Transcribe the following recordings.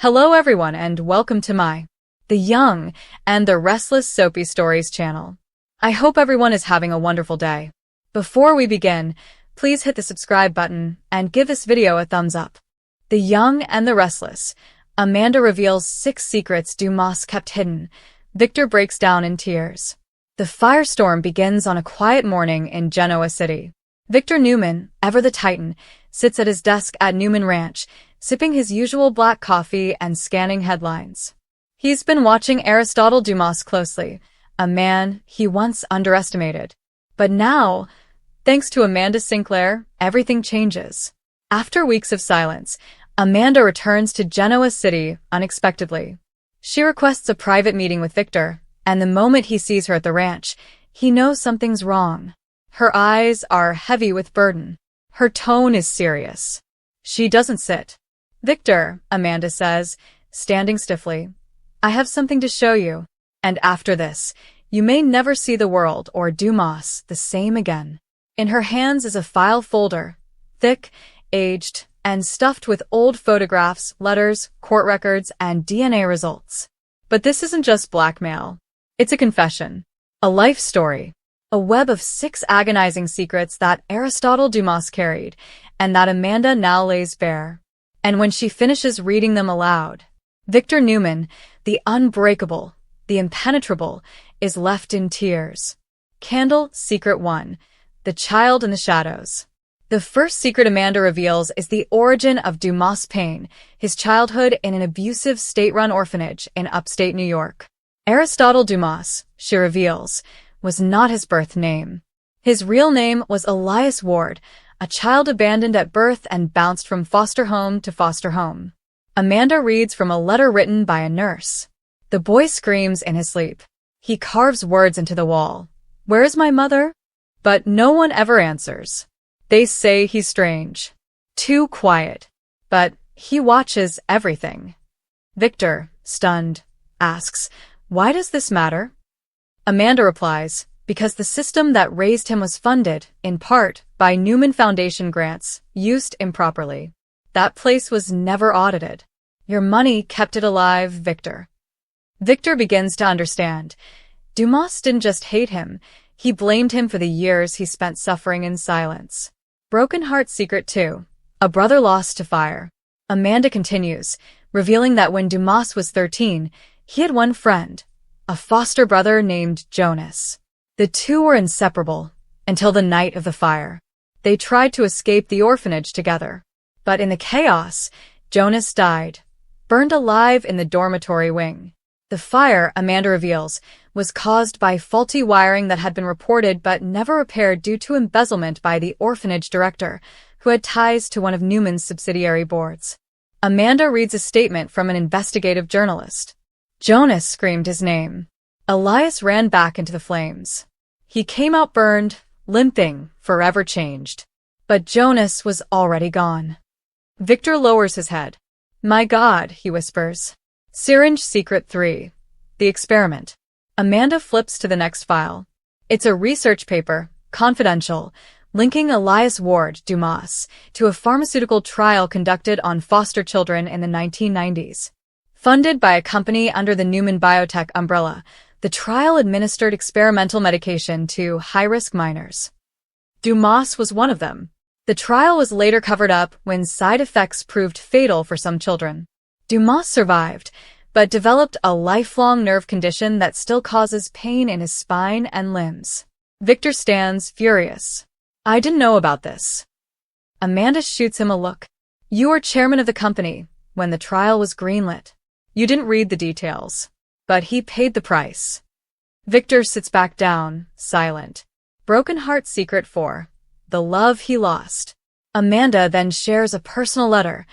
Hello everyone and welcome to my The Young and the Restless Soapy Stories channel. I hope everyone is having a wonderful day. Before we begin, please hit the subscribe button and give this video a thumbs up. The Young and the Restless. Amanda reveals 6 secrets Dumas kept hidden. Victor breaks down in tears. The firestorm begins on a quiet morning in Genoa City. Victor Newman, ever the Titan, sits at his desk at Newman Ranch, sipping his usual black coffee and scanning headlines. He's been watching Aristotle Dumas closely, a man he once underestimated. But now, thanks to Amanda Sinclair, everything changes. After weeks of silence, Amanda returns to Genoa City unexpectedly. She requests a private meeting with Victor, and the moment he sees her at the ranch, he knows something's wrong. Her eyes are heavy with burden. Her tone is serious. She doesn't sit. "Victor," Amanda says, standing stiffly, "I have something to show you. And after this, you may never see the world or Dumas the same again." In her hands is a file folder, thick, aged, and stuffed with old photographs, letters, court records, and DNA results. But this isn't just blackmail. It's a confession. A life story. A web of 6 agonizing secrets that Aristotle Dumas carried, and that Amanda now lays bare. And when she finishes reading them aloud, Victor Newman, the unbreakable, the impenetrable, is left in tears. Candle Secret 1. The Child in the Shadows. The first secret Amanda reveals is the origin of Dumas' pain, his childhood in an abusive state-run orphanage in upstate New York. Aristotle Dumas, she reveals, was not his birth name. His real name was Elias Ward, a child abandoned at birth and bounced from foster home to foster home. Amanda reads from a letter written by a nurse. The boy screams in his sleep. He carves words into the wall. "Where is my mother?" But no one ever answers. They say he's strange. Too quiet. But he watches everything. Victor, stunned, asks, "Why does this matter?" Amanda replies, "Because the system that raised him was funded, in part, by Newman Foundation grants, used improperly. That place was never audited. Your money kept it alive, Victor." Victor begins to understand. Dumas didn't just hate him, he blamed him for the years he spent suffering in silence. Broken Heart Secret 2. A brother lost to fire. Amanda continues, revealing that when Dumas was 13, he had one friend, a foster brother named Jonas. The two were inseparable, until the night of the fire. They tried to escape the orphanage together. But in the chaos, Jonas died, burned alive in the dormitory wing. The fire, Amanda reveals, was caused by faulty wiring that had been reported but never repaired due to embezzlement by the orphanage director, who had ties to one of Newman's subsidiary boards. Amanda reads a statement from an investigative journalist. Jonas screamed his name. Elias ran back into the flames. He came out burned, limping, forever changed. But Jonas was already gone. Victor lowers his head. "My God," he whispers. Syringe Secret 3. The Experiment. Amanda flips to the next file. It's a research paper, confidential, linking Elias Ward, Dumas, to a pharmaceutical trial conducted on foster children in the 1990s. Funded by a company under the Newman Biotech umbrella, the trial administered experimental medication to high-risk minors. Dumas was one of them. The trial was later covered up when side effects proved fatal for some children. Dumas survived, but developed a lifelong nerve condition that still causes pain in his spine and limbs. Victor stands furious. "I didn't know about this." Amanda shoots him a look. "You were chairman of the company when the trial was greenlit. You didn't read the details. But he paid the price." Victor sits back down, silent. Broken Heart Secret 4. The Love He Lost. Amanda then shares a personal letter,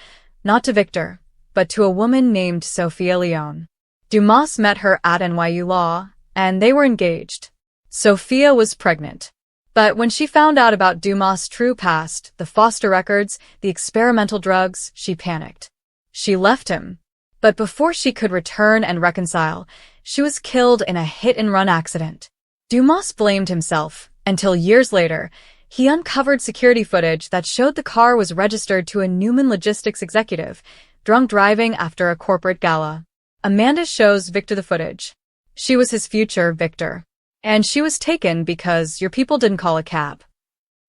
not to Victor, but to a woman named Sophia Leone. Dumas met her at NYU Law, and they were engaged. Sophia was pregnant. But when she found out about Dumas' true past, the foster records, the experimental drugs, she panicked. She left him. But before she could return and reconcile, she was killed in a hit-and-run accident. Dumas blamed himself, until years later, he uncovered security footage that showed the car was registered to a Newman logistics executive, drunk driving after a corporate gala. Amanda shows Victor the footage. She was his future Victor. And she was taken because your people didn't call a cab.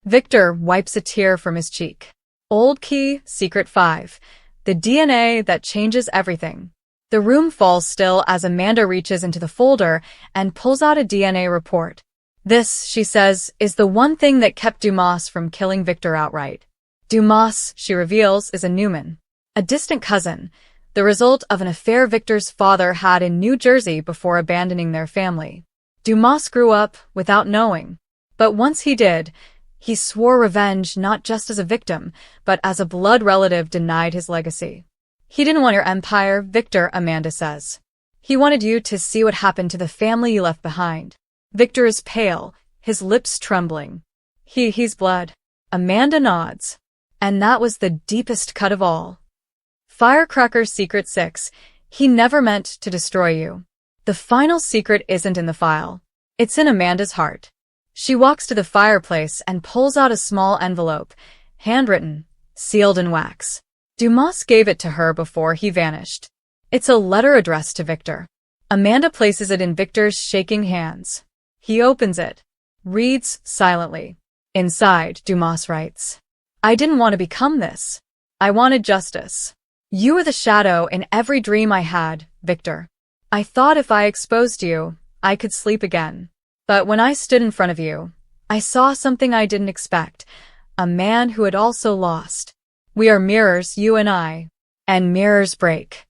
Victor wipes a tear from his cheek. Old key, secret 5. The DNA that changes everything. The room falls still as Amanda reaches into the folder and pulls out a DNA report. This, she says, is the one thing that kept Dumas from killing Victor outright. Dumas, she reveals, is a Newman, a distant cousin, the result of an affair Victor's father had in New Jersey before abandoning their family. Dumas grew up without knowing. But once he did, he swore revenge not just as a victim, but as a blood relative denied his legacy. He didn't want your empire, Victor, Amanda says. He wanted you to see what happened to the family you left behind. Victor is pale, his lips trembling. He's blood. Amanda nods. And that was the deepest cut of all. Firecracker Secret 6. He never meant to destroy you. The final secret isn't in the file. It's in Amanda's heart. She walks to the fireplace and pulls out a small envelope, handwritten, sealed in wax. Dumas gave it to her before he vanished. It's a letter addressed to Victor. Amanda places it in Victor's shaking hands. He opens it, reads silently. Inside, Dumas writes, I didn't want to become this. I wanted justice. You were the shadow in every dream I had, Victor. I thought if I exposed you, I could sleep again. But when I stood in front of you, I saw something I didn't expect, a man who had also lost. We are mirrors, you and I, and mirrors break.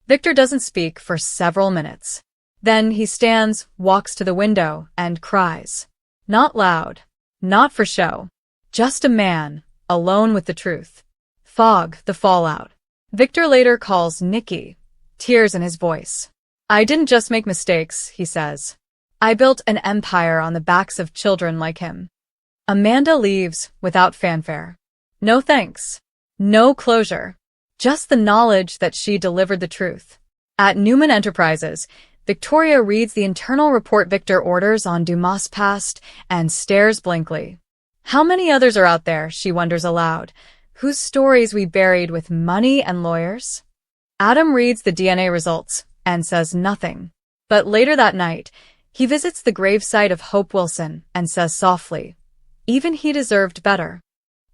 Victor doesn't speak for several minutes. Then he stands, walks to the window, and cries. Not loud, not for show. Just a man, alone with the truth. Fog, the fallout. Victor later calls Nikki, tears in his voice. I didn't just make mistakes, he says. I built an empire on the backs of children like him. Amanda leaves without fanfare. No thanks. No closure. Just the knowledge that she delivered the truth. At Newman Enterprises, Victoria reads the internal report Victor orders on Dumas' past and stares blankly. How many others are out there, she wonders aloud, whose stories we buried with money and lawyers? Adam reads the DNA results and says nothing. But later that night, he visits the gravesite of Hope Wilson and says softly, even he deserved better.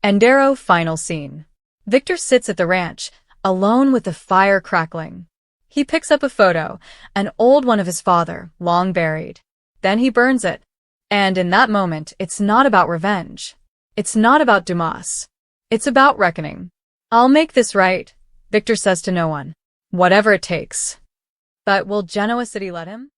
Endero final scene. Victor sits at the ranch, alone with the fire crackling. He picks up a photo, an old one of his father, long buried. Then he burns it. And in that moment, it's not about revenge. It's not about Dumas. It's about reckoning. I'll make this right, Victor says to no one. Whatever it takes. But will Genoa City let him?